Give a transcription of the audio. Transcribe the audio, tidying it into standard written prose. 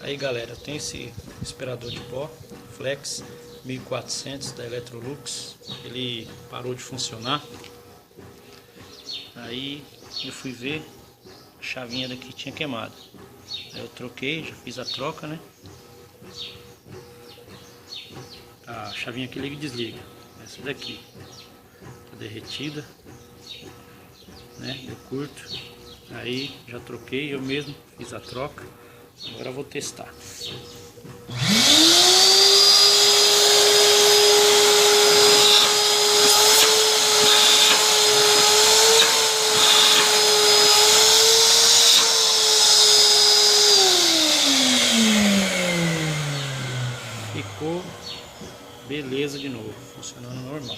Aí galera, eu tenho esse aspirador de pó Flex 1400 da Electrolux. Ele parou de funcionar. Aí eu fui ver, a chavinha daqui tinha queimado. Aí eu troquei, já fiz a troca, né? A chavinha aqui liga e desliga. Essa daqui tá derretida, né? Eu curto. Aí já troquei, eu mesmo fiz a troca. Agora eu vou testar. Ficou beleza de novo, funcionando normal.